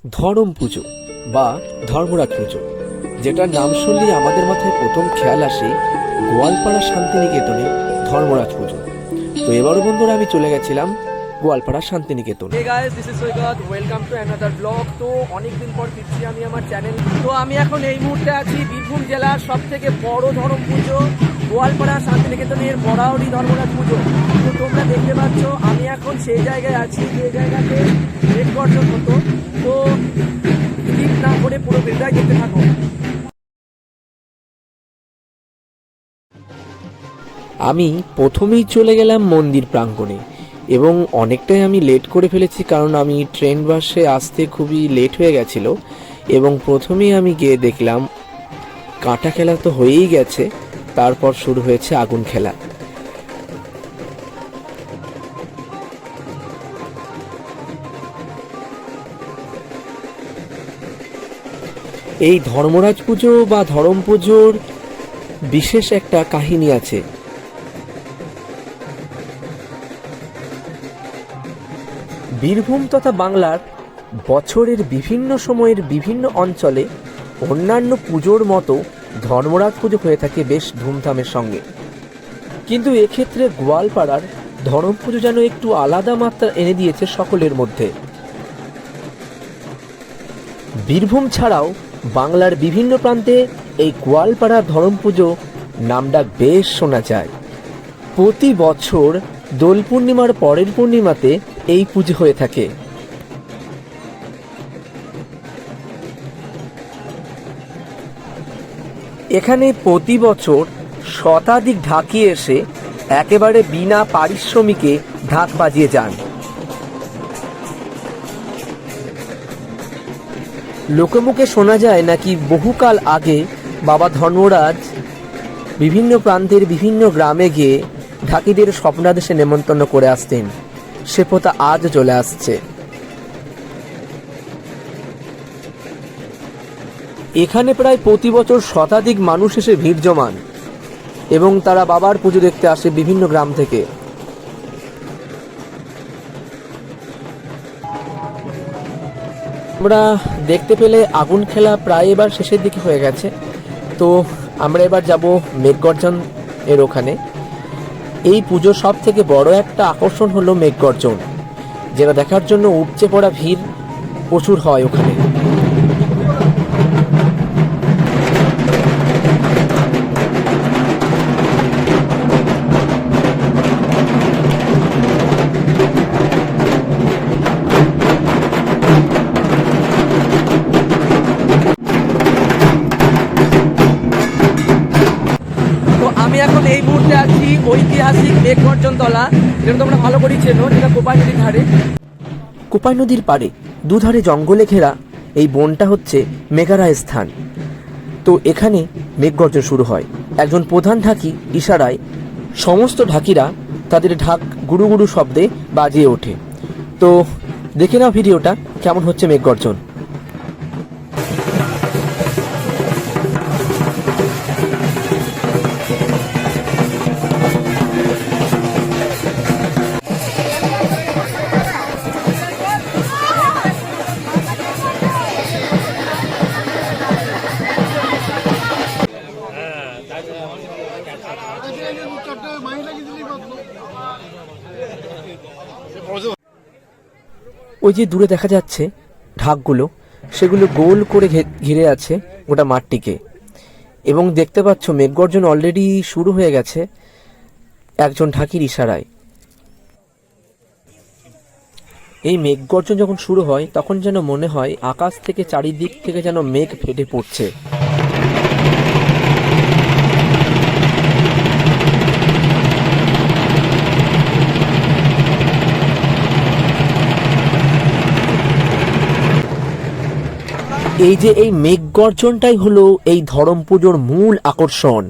ধরম পুজো বা ধর্মরাজ পুজো, যেটার নাম শুনলেই আমাদের মাথায় প্রথম খেয়াল আসে গোয়ালপাড়া শান্তিনিকেতনে ধর্মরাজ পুজো। তো এবারও বন্ধুরা আমি চলে গেছিলাম Goalpara Santiniketan. Hey guys, this is Soigat. Welcome to another vlog. তো অনেকদিন পর ফিরছি আমি আমার চ্যানেল। তো আমি এখন এই মুহূর্তে আছি বীরভূম জেলার সব থেকে বড় ধর্ম পুজো গোয়ালপাড়া শান্তিনিকেতনের বরাহরি ধর্মরাজ পুজো। তো তোমরা দেখতে পাচ্ছ আমি এখন সেই জায়গায় আছি যে জায়গাতে রেড গর্জন হতো। তো স্কিপ না করে পুরো ভিডিওটাই দেখতে থাকো। আমি প্রথমেই চলে গেলাম মন্দির প্রাঙ্গণে এবং অনেকটাই আমি লেট করে ফেলেছি, কারণ আমি ট্রেন বাসে আসতে খুবই লেট হয়ে গেছিল। এবং প্রথমেই আমি গিয়ে দেখলাম কাঁটা খেলা তো হয়েই গেছে, তারপর শুরু হয়েছে আগুন খেলা। এই ধর্মরাজ পুজো বা ধরম পুজোর বিশেষ একটা কাহিনী আছে। বীরভূম তথা বাংলার বছরের বিভিন্ন সময়ের বিভিন্ন অঞ্চলে অন্যান্য পুজোর মতো ধর্মরাজ পুজো হয়ে থাকে বেশ ধুমধামের সঙ্গে, কিন্তু এক্ষেত্রে গোয়ালপাড়ার ধরম পুজো যেন একটু আলাদা মাত্রা এনে দিয়েছে সকলের মধ্যে। বীরভূম ছাড়াও বাংলার বিভিন্ন প্রান্তে এই গোয়ালপাড়ার ধরম পুজো নামডাক বেশ শোনা যায়। প্রতি বছর দোল পূর্ণিমার পরের পূর্ণিমাতে এই পুজো হয়ে থাকে। এখানে প্রতি বছর শতাধিক ঢাকি এসে একেবারে বিনা পারিশ্রমিকে ঢাক বাজিয়ে যান। লোকমুখে শোনা যায় নাকি বহুকাল আগে বাবা ধর্মরাজ বিভিন্ন প্রান্তের বিভিন্ন গ্রামে গিয়ে ঢাকিদের স্বপ্নাদেশে নেমন্তন্ন করে আসতেন। সে প্রথা আজ চলে আসছে। এখানে প্রায় প্রতি বছর শতাধিক মানুষ এসে ভিড় জমান এবং তারা বাবার পুজো দেখতে আসে বিভিন্ন গ্রাম থেকে। আমরা দেখতে পেলে আগুন খেলা প্রায় এবার শেষের দিকে হয়ে গেছে। তো আমরা এবার যাব মেঘগর্জন এর ওখানে। এই পুজোর সব থেকে বড় একটা আকর্ষণ হলো মেঘগর্জন, যেটা দেখার জন্য উপচে পড়া ভিড় প্রচুর হয় ওখানে। আমি এখন এই মুহূর্তে আছি ঐতিহাসিক মেঘগর্জন তলা, যেটা তোমরা ভালো করেই চেনো, যেটা কোপাই নদীর ধারে। কোপাই নদীর পাড়ে দুধারে জঙ্গলে ঘেরা এই বনটা হচ্ছে মেঘারায় স্থান। তো এখানে মেঘগর্জন শুরু হয়। একজন প্রধান ঢাকি ইশারায় সমস্ত ঢাকিরা তাদের ঢাক গুরু গুরু শব্দে বাজিয়ে ওঠে। তো দেখে নাও ভিডিওটা কেমন হচ্ছে মেঘগর্জন। ওই যে দূরে দেখা যাচ্ছে ঢাকগুলো, সেগুলো গোল করে ঘিরে আছে গোটা মাঠটিকে। এবং দেখতে পাচ্ছ মেঘগর্জন অলরেডি শুরু হয়ে গেছে একজন ঢাকির ইশারায়। এই মেঘগর্জন যখন শুরু হয় তখন যেন মনে হয় আকাশ থেকে চারিদিক থেকে যেন মেঘ ফেটে পড়ছে। এই যে এই মেঘগর্জনটাই হলো এই ধরম পুজোর মূল আকর্ষণ।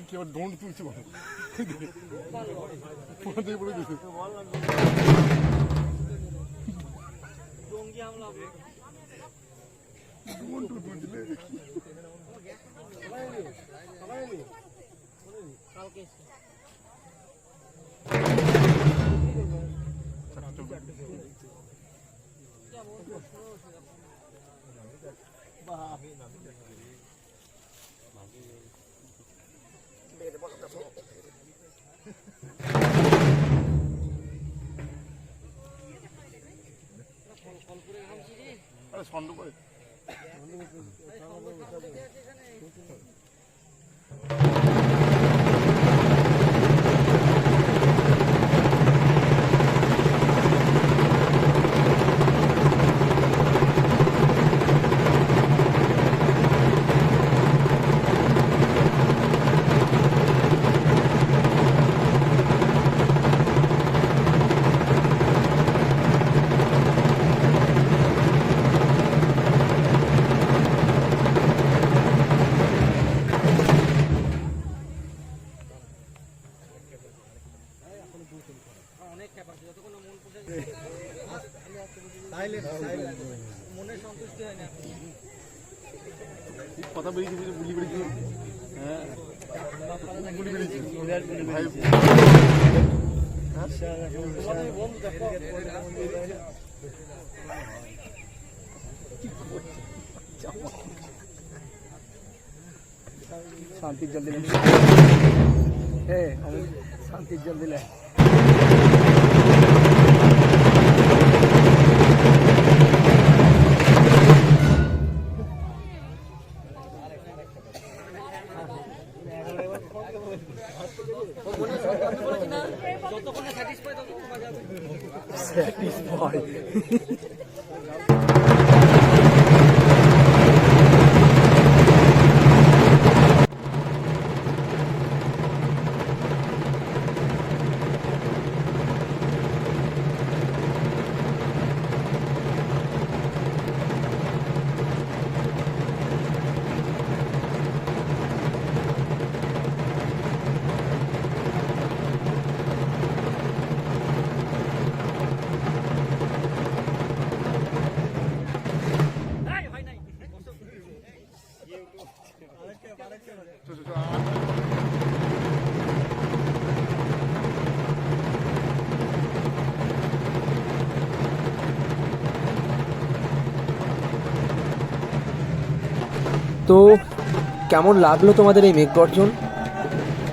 কি আবার দৌড় তুলছে বলো ফোন দিয়ে পড়ে দিয়েছে দৌড় তুলছিলে আরে ছন্দ করে কথা বেরিয়েছে বুঝে বুলি বেরিয়েছে হ্যাঁ বুলি বেরিয়েছে ভাই শান্তির জল দিলেন শান্তির জল দিলে স্যাটিসফাই তো কেমন লাগলো তোমাদের এই মেঘগর্জন?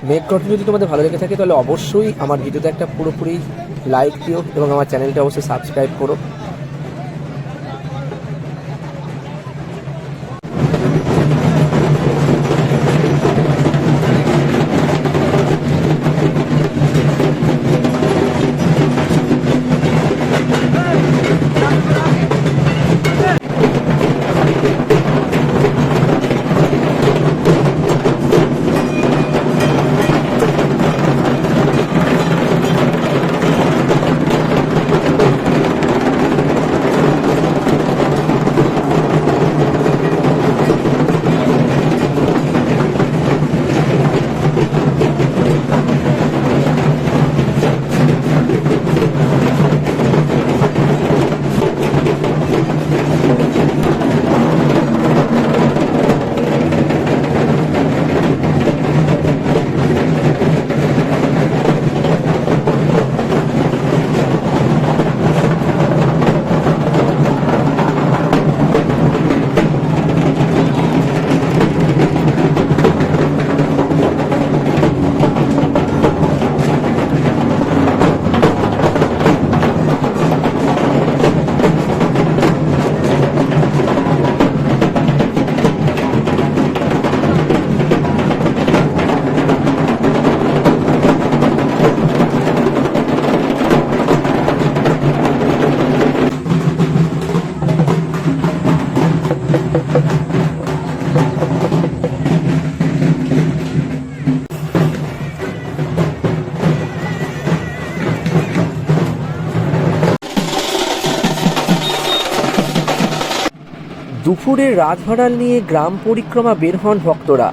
মেঘগর্জন যদি তোমাদের ভালো লেগে থাকে তাহলে অবশ্যই আমার ভিডিওতে একটা পুরোপুরি লাইক দিও এবং আমার চ্যানেলটা অবশ্যই সাবস্ক্রাইব করো। দুপুরে রাজভাড়াল নিয়ে গ্রাম পরিক্রমা বের হন ভক্তরা।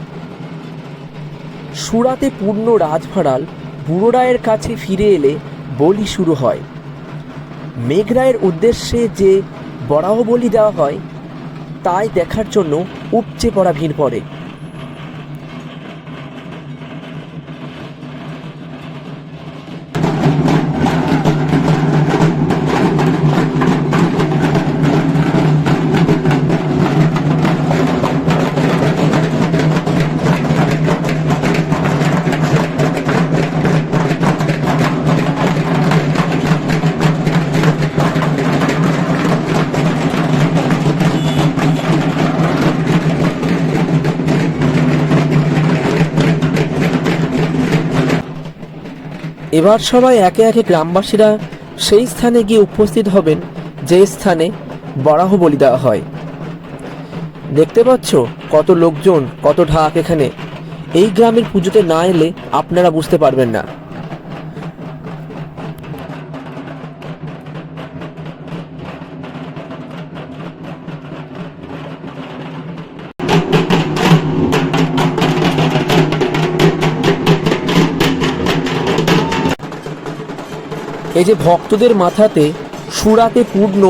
সুরাতে পূর্ণ রাজভাড়াল বুড়ো রায়ের কাছে ফিরে এলে বলি শুরু হয়। মেঘরায়ের উদ্দেশ্যে যে বরাহ বলি দেওয়া হয় তাই দেখার জন্য উপচে পড়া ভিড় পড়ে। এবার সবাই একে একে গ্রামবাসীরা সেই স্থানে গিয়ে উপস্থিত হবেন যে স্থানে বরাহ বলি দেওয়া হয়। দেখতে পাচ্ছ কত লোকজন, কত ঢাক এখানে। এই গ্রামের পুজোতে না এলে আপনারা বুঝতে পারবেন না। এই যে ভক্তদের মাথাতে সুরাতে পূর্ণ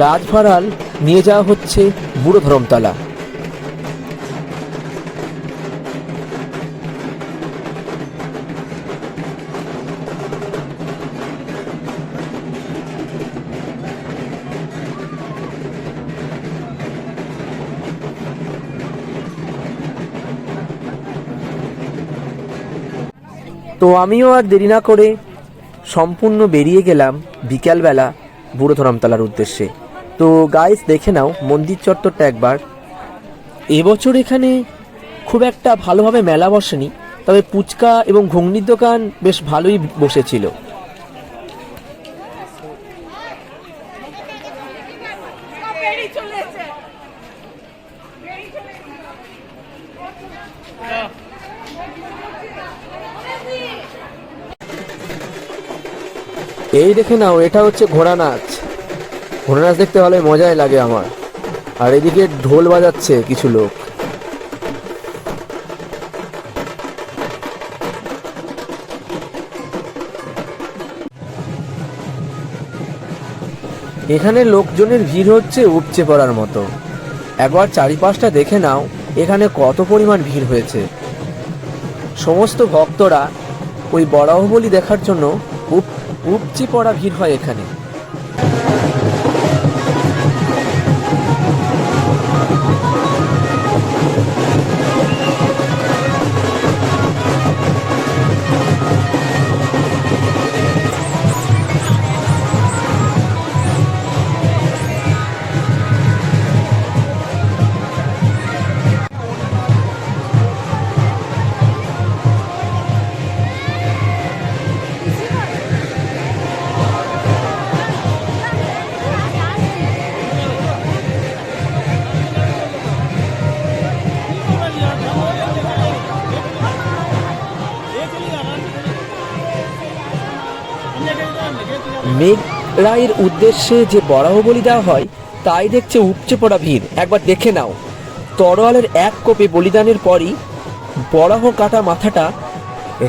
রাজভাড়াল নিয়ে যাওয়া হচ্ছে বুড়ো ধরমতলা। তো আমিও আর দেরি না করে সম্পূর্ণ বেরিয়ে গেলাম বিকালবেলা বুড়ো ধরমতলার উদ্দেশ্যে। তো গাইস দেখে নাও মন্দির চত্বরটা একবার। এবছর এখানে খুব একটা ভালোভাবে মেলা বসেনি, তবে ফুচকা এবং ঘুগনির দোকান বেশ ভালোই বসেছিল। এই দেখে নাও, এটা হচ্ছে ঘোড়া নাচ। ঘোড়া নাচ দেখতে ভালো মজাই লাগে আমার। আর এদিকে ঢোল বাজাচ্ছে কিছু লোক। এখানে লোকজনের ভিড় হচ্ছে উপচে পড়ার মতো। একবার চারিপাশটা দেখে নাও, এখানে কত পরিমাণ ভিড় হয়েছে। সমস্ত ভক্তরা ওই বরাহ বলি দেখার জন্য উপচে পড়া ভিড় হয় এখানে। মেঘরায়ের উদ্দেশ্যে যে বরাহ বলি দেওয়া হয় তাই দেখছে উপচে পড়া ভিড়। একবার দেখে নাও, তরোয়ালের এক কোপে বলিদানের পরই বরাহ কাটা মাথাটা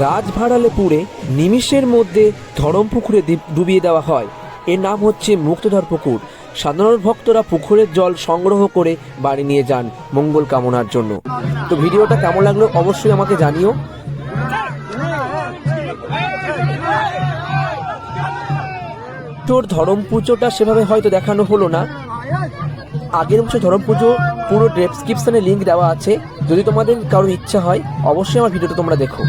রাজভাড়ালে পুড়ে নিমিষের মধ্যে ধরম পুকুরে ডুবিয়ে দেওয়া হয়। এর নাম হচ্ছে মুক্তধর পুকুর। সাধারণ ভক্তরা পুকুরের জল সংগ্রহ করে বাড়ি নিয়ে যান মঙ্গল কামনার জন্য। তো ভিডিওটা কেমন লাগলো অবশ্যই আমাকে জানিও। ধরম পুজোটা সেভাবে হয়তো দেখানো হলো না। আগের বছর ধরম পুজো পুরো ডেসক্রিপশনে লিঙ্ক দেওয়া আছে, যদি তোমাদের কারোর ইচ্ছা হয় অবশ্যই আমার ভিডিওটা তোমরা দেখো।